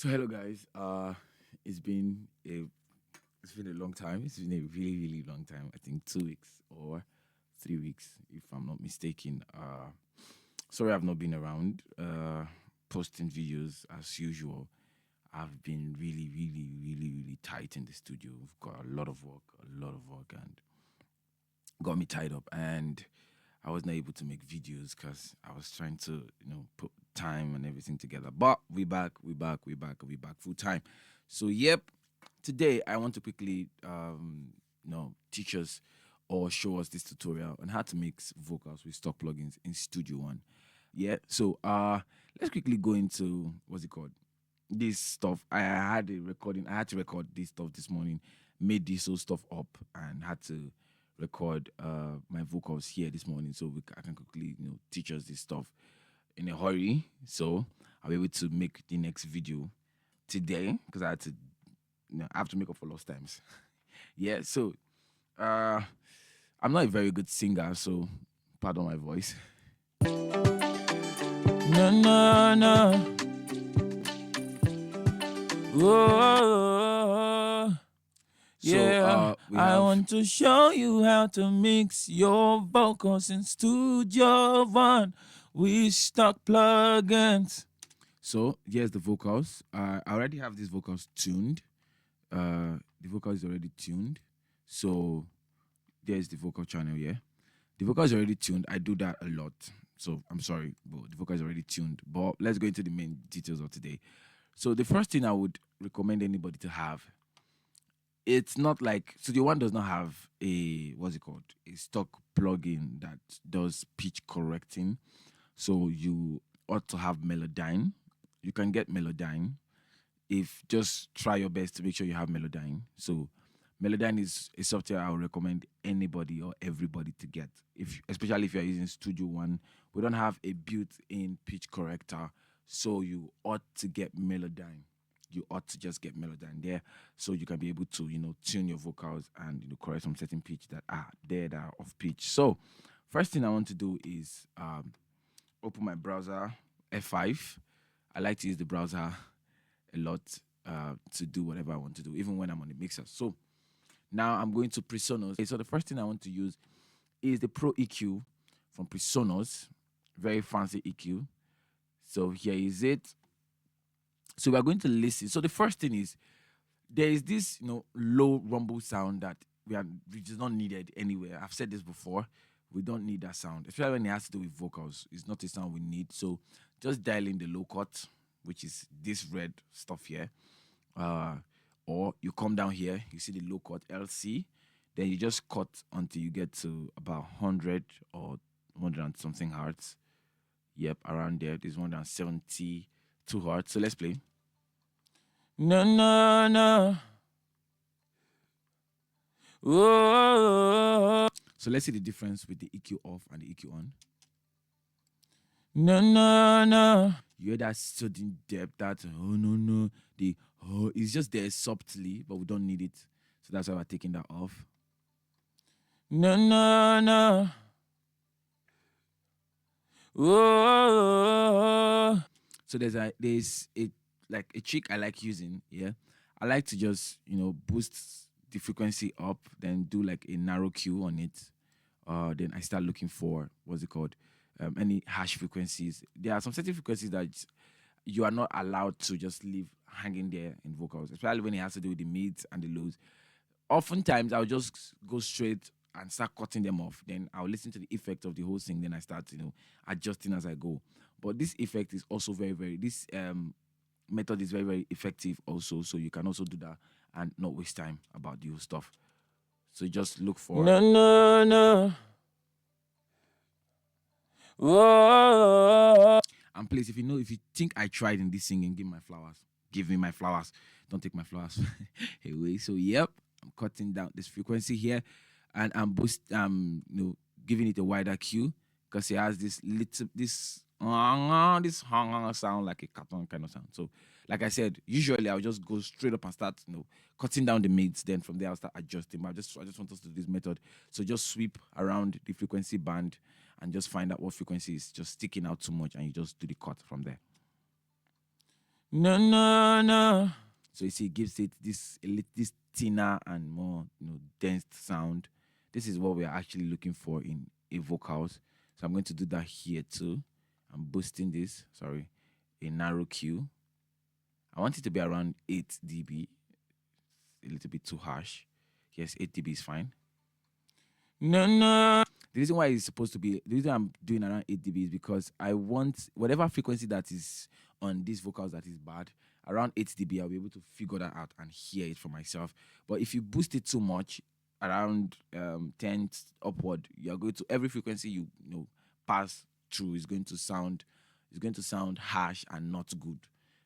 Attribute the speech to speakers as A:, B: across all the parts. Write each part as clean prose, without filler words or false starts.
A: So hello guys. It's been a it's been a long time. It's been a really long time. I think 2 weeks or 3 weeks, if I'm not mistaken. Sorry I've not been around. Posting videos as usual. I've been really tight in the studio. We've got a lot of work, and got me tied up. And I was not able to make videos because I was trying to, put time and everything together. But we back full time. So yep, today I want to quickly, teach us or show us this tutorial on how to mix vocals with stock plugins in Studio One. Yeah. So let's quickly go into what's it called? This stuff. I had a recording. I had to record this stuff this morning. Made this whole stuff up and had to record my vocals here this morning, so I can quickly teach us this stuff in a hurry. So I'll be able to make the next video today because I have to make up for lost times. Yeah. So uh, I'm not a very good singer, so pardon my voice. No, no, no. Whoa. Yeah, I want to show you how to mix your vocals in Studio One with stock plugins. So here's the vocals. I already have these vocals tuned. The vocal is already tuned. So there's the vocal channel here. The vocal is already tuned. I do that a lot. So I'm sorry, but the vocal is already tuned. But let's go into the main details of today. So the first thing I would recommend anybody to have, it's not like Studio One does not have a a stock plugin that does pitch correcting. So you ought to have Melodyne. You can get Melodyne if just try your best to make sure you have Melodyne. So Melodyne is a software I would recommend anybody or everybody to get. Especially if you're using Studio One, we don't have a built-in pitch corrector, so you ought to get Melodyne. You ought to just get Melodyne there, so you can be able to tune your vocals and correct some certain pitch that are there that are off pitch. So first thing I want to do is open my browser, F5. I like to use the browser a lot to do whatever I want to do, even when I'm on the mixer. So now I'm going to Presonus. Okay, so the first thing I want to use is the Pro EQ from Presonus. Very fancy EQ. So here is it. So we're going to listen. So the first thing is there is this low rumble sound that which is not needed anywhere. I've said this before. We don't need that sound, especially when it has to do with vocals. It's not a sound we need. So just dial in the low cut, which is this red stuff here. Or you come down here, you see the low cut LC, then you just cut until you get to about 100 or 100 and something hertz. Yep, around there. There's 172 hertz. So let's play. No, no, no. Whoa. So let's see the difference with the EQ off and the EQ on. No, no, no. You hear that sudden depth, that oh no no. The oh, it's just there subtly, but we don't need it. So that's why we're taking that off. No, no, no. Whoa. So there's a like a trick I like using. Yeah, I like to just boost the frequency up, then do like a narrow Q on it. Then I start looking for what's it called, any hash frequencies. There are some certain frequencies that you are not allowed to just leave hanging there in vocals, especially when it has to do with the mids and the lows. Oftentimes, I'll just go straight and start cutting them off. Then I'll listen to the effect of the whole thing. Then I start, adjusting as I go. But this effect is also this method is very effective also. So you can also do that and not waste time about the whole stuff. So just look for no, no, no. Whoa. And please, if you think I tried in this singing, give me my flowers. Give me my flowers. Don't take my flowers away. So yep, I'm cutting down this frequency here, and I'm giving it a wider Q because it has this sound like a cartoon kind of sound. So like I said, usually I'll just go straight up and start cutting down the mids. Then from there I'll start adjusting. But I just want us to do this method. So just sweep around the frequency band and just find out what frequency is just sticking out too much, and you just do the cut from there. No, no, no. So you see, it gives it this thinner and more dense sound. This is what we are actually looking for in a vocals. So I'm going to do that here too. I'm boosting this. Sorry, a narrow Q. I want it to be around 8 dB. A little bit too harsh. Yes, 8 dB is fine. No, no. The reason why it's supposed to be, the reason I'm doing around 8 dB is because I want whatever frequency that is on these vocals that is bad, around 8 dB, I'll be able to figure that out and hear it for myself. But if you boost it too much, around 10 upward, you're going to, every frequency you know pass through is going to sound harsh and not good,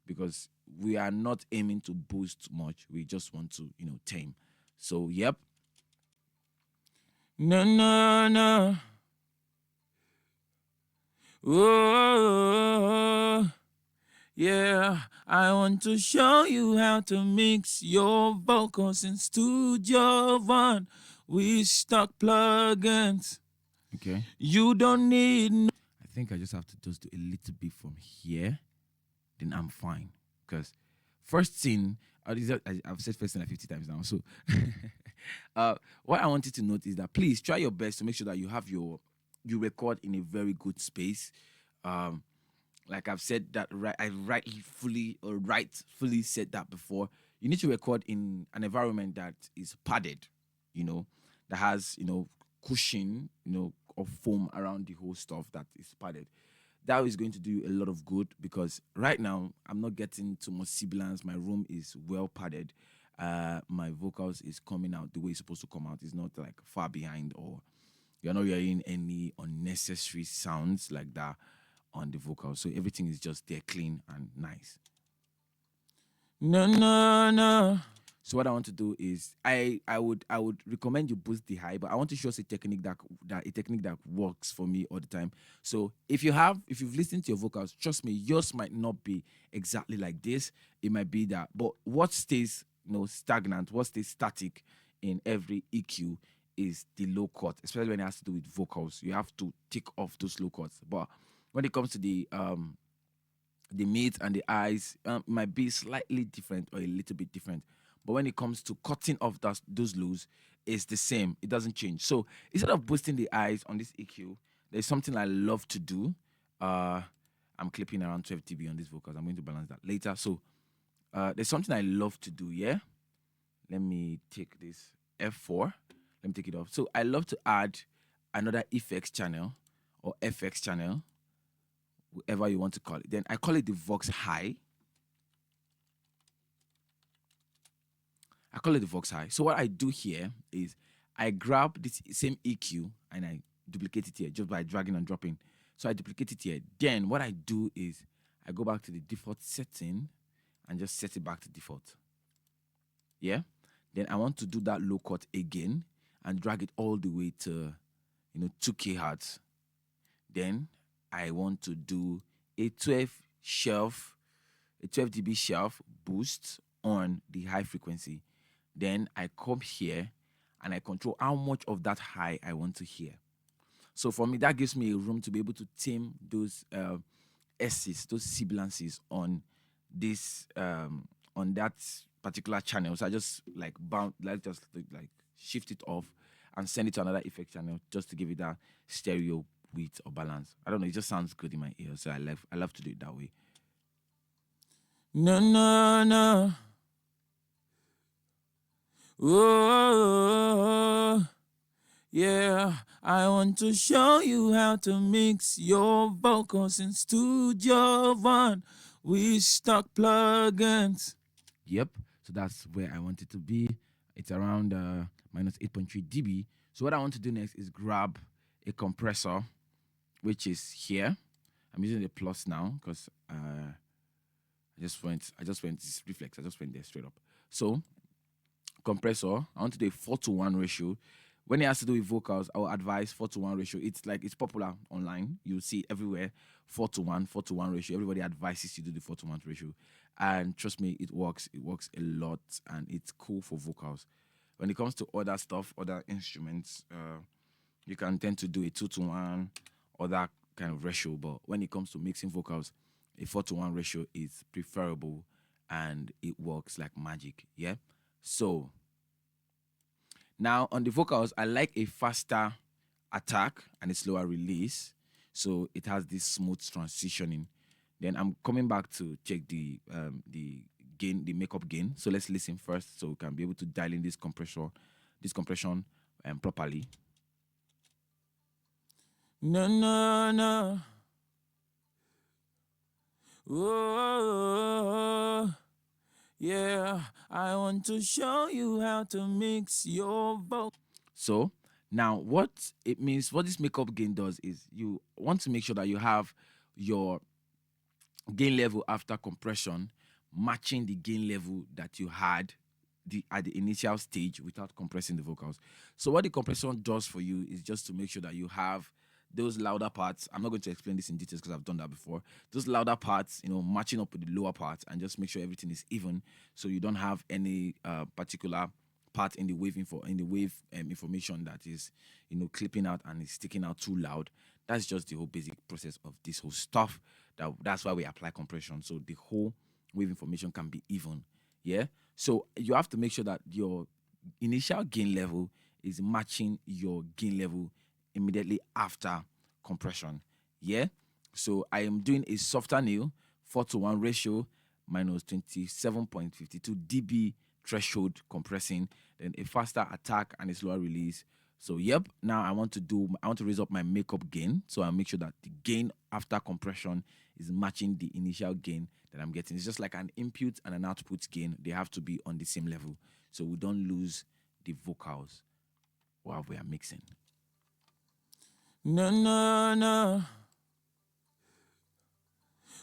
A: because we are not aiming to boost much. We just want to tame. So yep. No, no, no. Oh, yeah. I want to show you how to mix your vocals in Studio One with stock plugins. Okay. You don't need. I think I just have to just do a little bit from here, then I'm fine. Because first thing, I've said first thing like 50 times now. So, what I want you to note is that please try your best to make sure that you record in a very good space. Like I've said that I rightfully said that before. You need to record in an environment that is padded, that has cushion, of foam around the whole stuff that is padded. That is going to do you a lot of good, because right now I'm not getting too much sibilance. My room is well padded. My vocals is coming out the way it's supposed to come out. It's not like far behind, or you're not hearing any unnecessary sounds like that on the vocals. So everything is just there, clean and nice. No, no, no. So what I want to do is I would recommend you boost the high, but I want to show us a technique that works for me all the time. So if you've listened to your vocals, trust me, yours might not be exactly like this. It might be that, but what stays stagnant, what stays static in every EQ is the low cut, especially when it has to do with vocals. You have to take off those low cuts. But when it comes to the mids and the eyes, might be slightly different or a little bit different. But when it comes to cutting off those lows, it's the same. It doesn't change. So instead of boosting the eyes on this EQ, there's something I love to do. I'm clipping around 12 dB on these vocals. I'm going to balance that later. So there's something I love to do, yeah? Let me take this F4. Let me take it off. So I love to add another effects channel or FX channel, whatever you want to call it. Then I call it the Vox High. I call it the Vox High. So what I do here is I grab this same EQ and I duplicate it here just by dragging and dropping. So I duplicate it here. Then what I do is I go back to the default setting and just set it back to default. Yeah? Then I want to do that low cut again and drag it all the way to 2K hertz. Then I want to do a 12 dB shelf boost on the high frequency. Then I come here and I control how much of that high I want to hear. So for me, that gives me a room to be able to tame those S's, those sibilances on this on that particular channel. So I just shift it off and send it to another effect channel just to give it that stereo width or balance. I don't know, it just sounds good in my ear, so I love to do it that way. No, no, no. Oh, yeah. I want to show you how to mix your vocals in Studio One with stock plugins. Yep. So that's where I want it to be. It's around minus 8.3 dB. So what I want to do next is grab a compressor, which is here. I'm using the plus now because I just went this reflex. I just went there straight up. So compressor, I want to do a 4:1 ratio. When it has to do with vocals, I will advise 4:1 ratio. It's popular online. You'll see it everywhere. 4:1 ratio. Everybody advises you to do the 4:1 ratio. And trust me, it works. It works a lot and it's cool for vocals. When it comes to other stuff, other instruments, you can tend to do a 2:1 or that kind of ratio. But when it comes to mixing vocals, a 4:1 ratio is preferable and it works like magic. Yeah. So now on the vocals, I like a faster attack and a slower release. So it has this smooth transitioning. Then I'm coming back to check the gain, the makeup gain. So let's listen first so we can be able to dial in this compression properly. No, no, no. Whoa, yeah, I want to show you how to mix your vocal. So now what it means, what this makeup gain does is you want to make sure that you have your gain level after compression matching the gain level that you had at the initial stage without compressing the vocals. So what the compression does for you is just to make sure that you have those louder parts. I'm not going to explain this in details because I've done that before. Those louder parts, matching up with the lower parts, and just make sure everything is even, so you don't have any particular part in the wave information that is, clipping out and is sticking out too loud. That's just the whole basic process of this whole stuff. That's why we apply compression, so the whole wave information can be even. Yeah. So you have to make sure that your initial gain level is matching your gain level immediately after compression. Yeah. So I am doing a softer nail, 4:1 ratio, minus 27.52 dB threshold compressing, then a faster attack and a slower release. So yep, now I want to raise up my makeup gain. So I'll make sure that the gain after compression is matching the initial gain that I'm getting. It's just like an input and an output gain. They have to be on the same level, so we don't lose the vocals while we are mixing. No, no, no.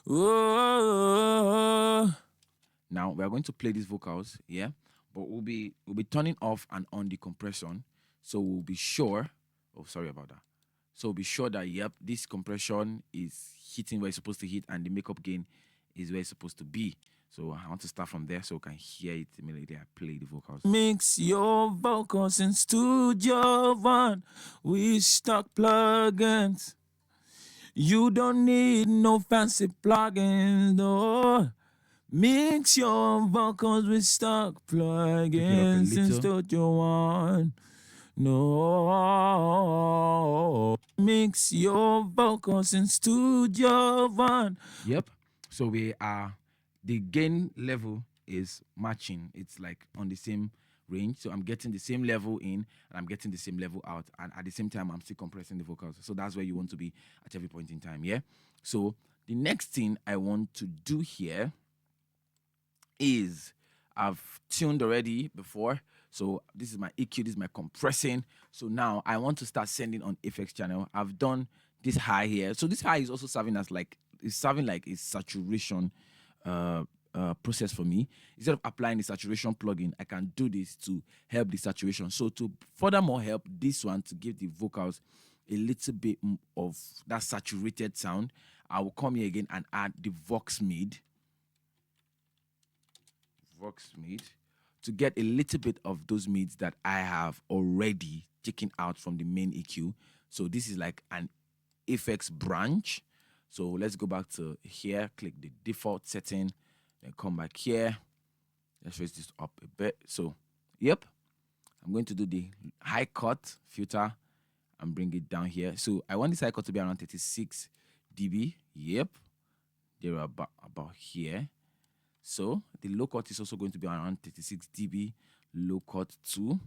A: Whoa. Now we are going to play these vocals, yeah, but we'll be turning off and on the compression, so we'll be sure. Oh, sorry about that. So we'll be sure that yep, this compression is hitting where it's supposed to hit, and the makeup gain is where it's supposed to be. So I want to start from there so we can hear it immediately I play the vocals. Mix your vocals in Studio One. We stock plugins. You don't need no fancy plugins, no. Mix your vocals with stock plugins in Studio One. No. Mix your vocals in Studio One. Yep. So the gain level is matching. It's like on the same range. So I'm getting the same level in and I'm getting the same level out. And at the same time, I'm still compressing the vocals. So that's where you want to be at every point in time. Yeah. So the next thing I want to do here is I've tuned already before. So this is my EQ, this is my compressing. So now I want to start sending on effects channel. I've done this high here. So this high is also serving as like a saturation process for me. Instead of applying the saturation plugin, I can do this to help the saturation. So to furthermore help this one to give the vocals a little bit of that saturated sound, I will come here again and add the Vox mid to get a little bit of those mids that I have already taken out from the main EQ. So this is like an effects branch. So let's go back to here, click the default setting, then come back here. Let's raise this up a bit. So, yep, I'm going to do the high cut filter and bring it down here. So I want this high cut to be around 36 dB. Yep, they're about here. So the low cut is also going to be around 36 dB. Low cut too.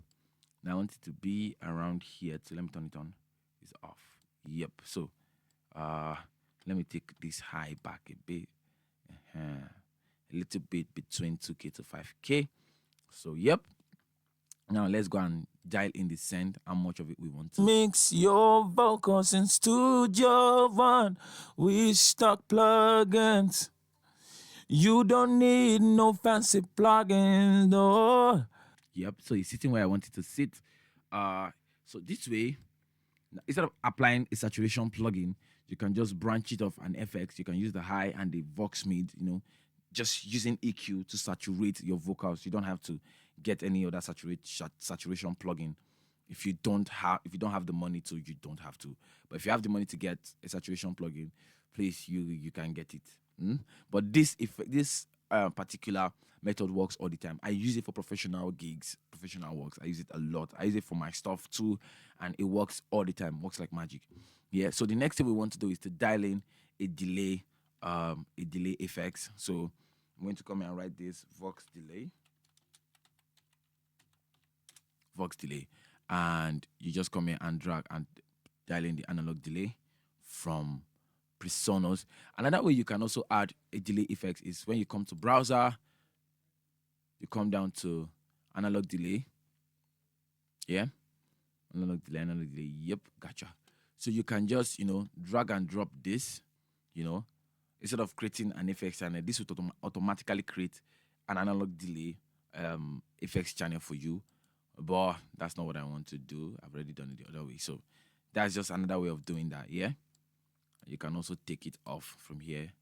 A: Now I want it to be around here. So let me turn it on. It's off. Yep. So let me take this high back a bit. A little bit between 2K to 5K. So yep. Now let's go and dial in the send, how much of it we want to. Mix your vocals in Studio One. We stock plugins. You don't need no fancy plugins, no. Yep, so it's sitting where I want it to sit. So this way, instead of applying a saturation plugin, you can just branch it off an FX. You can use the high and the Vox mid, just using EQ to saturate your vocals. You don't have to get any other saturation plugin. If you don't have the money to, you don't have to. But if you have the money to get a saturation plugin, please, you can get it.
B: But this particular method works all the time. I use it for professional gigs, professional works. I use it a lot. I use it for my stuff too, and it works all the time. Works like magic. Yeah. So the next thing we want to do is to dial in a delay effects. So I'm going to come here and write this Vox delay, and you just come here and drag and dial in the analog delay from PreSonus. Another way you can also add a delay effect is when you come to browser, you come down to analog delay. Yeah, analog delay. Yep, gotcha. So you can just drag and drop this, instead of creating an effects channel, this would automatically create an analog delay effects channel for you. But that's not what I want to do. I've already done it the other way. So that's just another way of doing that. Yeah. You can also take it off from here.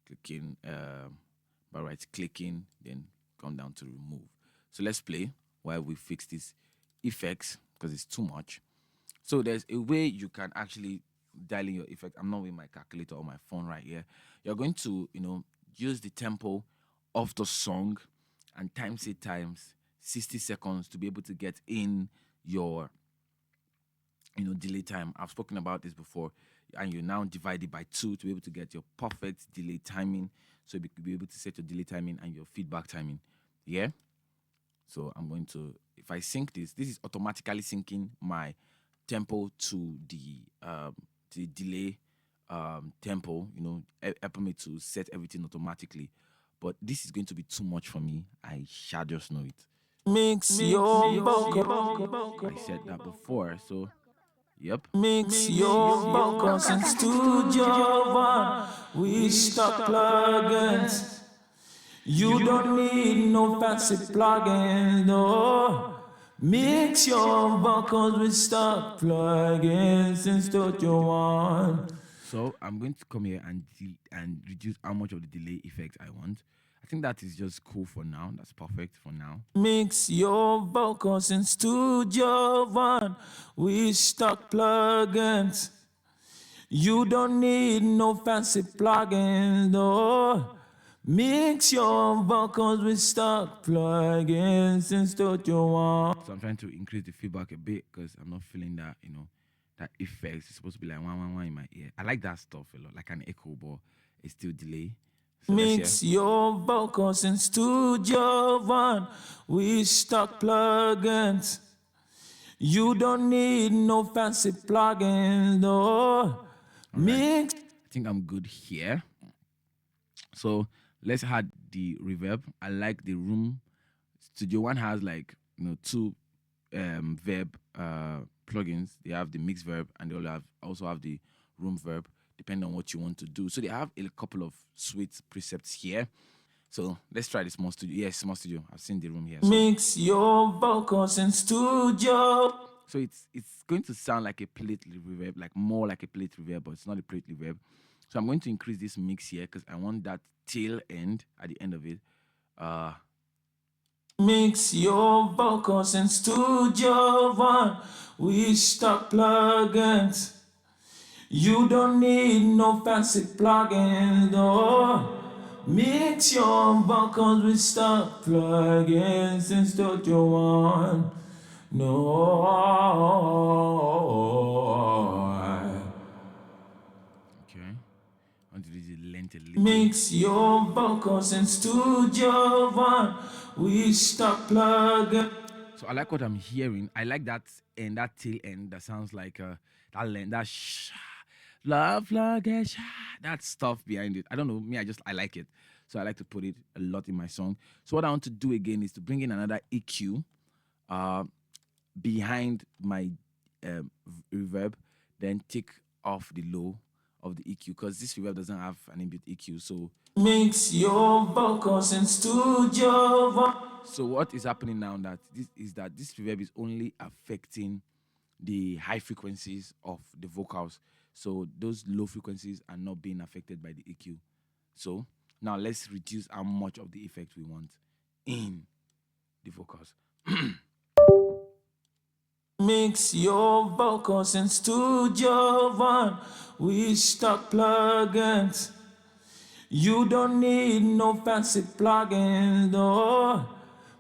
B: Clicking, by right clicking, then come down to remove. So let's play while we fix these effects because it's too much. So there's a way you can actually dial in your effect. I'm not with my calculator or my phone right here. You're going to, use the tempo of the song and times it times 60 seconds to be able to get in your delay time. I've spoken about this before, and you now divide it by 2 to be able to get your perfect delay timing. So you be able to set your delay timing and your feedback timing. Yeah. So I'm going to, if I sync this is automatically syncing my tempo to the delay tempo. Helping me to set everything automatically. But this is going to be too much for me. I shall just know it.
A: Mix your vocal.
B: I said that before, so yep.
A: Mix your vocals in Studio One. We stock plugins. You don't need no fancy plugins, no. Mix your vocals with stock plugins in Studio One.
B: So I'm going to come here and reduce how much of the delay effect I want. I think that is just cool for now. That's perfect for now.
A: Mix your vocals in Studio One. We stock plugins. You don't need no fancy plugins, no. Mix your vocals with stock plugins in Studio One.
B: So I'm trying to increase the feedback a bit because I'm not feeling that, that effect. It's supposed to be like one in my ear. I like that stuff a lot, like an echo, but it's still delay.
A: So mix your vocals in Studio One. We stock plugins. You don't need no fancy plugins, no. Mix.
B: I think I'm good here. So let's add the reverb. I like the room. Studio One has like 2 verb plugins. They have the mix verb and they also have the room verb, depending on what you want to do. So they have a couple of sweet precepts here. So let's try the small studio. Yes, small studio. I've seen the room here. So
A: mix your vocals in studio.
B: So it's going to sound like a plate reverb, like more like a plate reverb, but it's not a plate reverb. So I'm going to increase this mix here because I want that tail end at the end of it.
A: Mix your vocals in Studio One. We stock plugins. You don't need no fancy plugins, no. Mix your vocals with stock plugins in Studio One. No.
B: Okay. I want to reduce the length a little.
A: Mix your vocals in Studio One. We stock plugins.
B: So I like what I'm hearing. I like that end, that tail end that sounds like that length, that love luggage, that stuff behind it. I don't know, me, I like it. So I like to put it a lot in my song. So what I want to do again is to bring in another EQ behind my reverb, then take off the low of the EQ because this reverb doesn't have an inbuilt EQ. So
A: mix your vocals in Studio One.
B: So what is happening now that this reverb is only affecting the high frequencies of the vocals. So those low frequencies are not being affected by the EQ. So now let's reduce how much of the effect we want in the vocals.
A: Mix your vocals in Studio One. We stock plugins. You don't need no fancy plugins, no.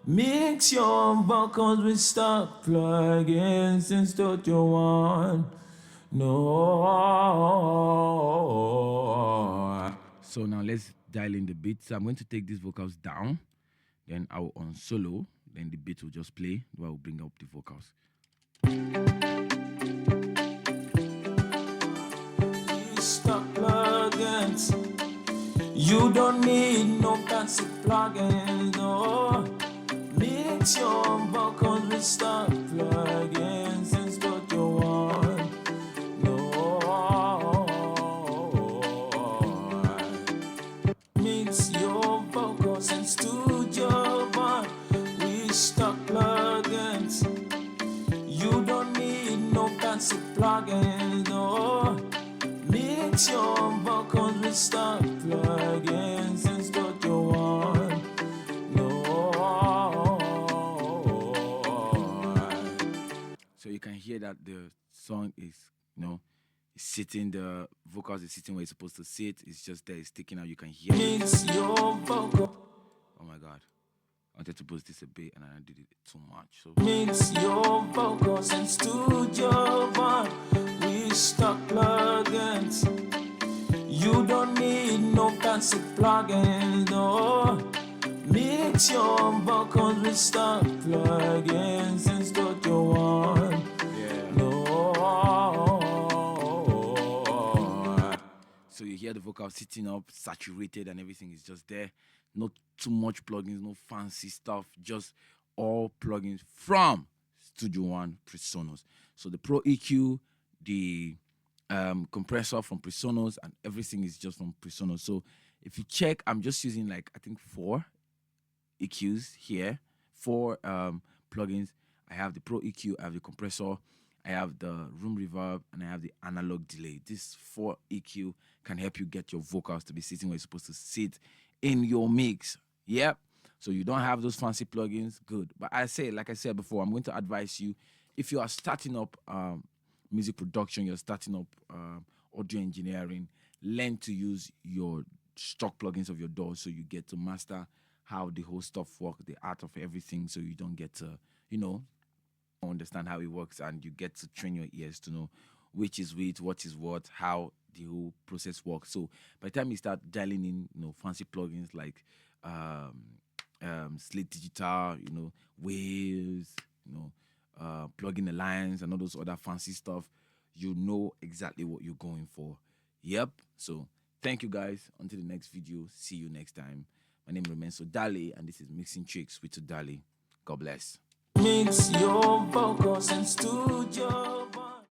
A: Mix your vocals with stock plugins in Studio One. No.
B: So now let's dial in the beat. So I'm going to take these vocals down, then I will on solo, then the beat will just play, while I will bring up the vocals.
A: Stock plugins. You don't need no fancy plugins, no. Mix your vocals with stock plugins in Studio One. No. Mix your vocals in Studio One with stock plugins. You don't need no fancy plugins, no. Mix your vocals with stock plugins in Studio One. No.
B: So you can hear that the song is, it's sitting, the vocals is sitting where it's supposed to sit. It's just there, it's sticking out. You can hear it.
A: Mix your vocal.
B: Oh my God. I wanted to boost this a bit and I did it too much. So
A: Mix your vocals in Studio One with stock plugins. You don't need no fancy plugins, no. Mix your vocals with stock plugins in Studio One.
B: yeah.
A: No.
B: So you hear the vocal sitting up, saturated, and everything is just there. Not too much plugins, no fancy stuff, just all plugins from Studio One Presonus. So the Pro EQ, the compressor from Presonus, and everything is just from Presonus. So if you check, I'm just using like I think 4 EQs here, 4 plugins. I have the Pro EQ, I have the compressor, I have the room reverb, and I have the analog delay. This 4 EQ can help you get your vocals to be sitting where it's supposed to sit in your mix. Yep. So you don't have those fancy plugins, good. But like I said before, I'm going to advise you, if you are starting up music production, you're starting up audio engineering, learn to use your stock plugins of your DAW so you get to master how the whole stuff works, the art of everything, so you don't get to, understand how it works, and you get to train your ears to know which is which, what is what, how the whole process works. So by the time you start dialing in, fancy plugins like Slate Digital, Waves, plugin Alliance, and all those other fancy stuff, you know exactly what you're going for. Yep. So thank you guys. Until the next video. See you next time. My name remains Udalle, and this is Mixing Tricks with Udalle. God bless.
A: Mix your vocals and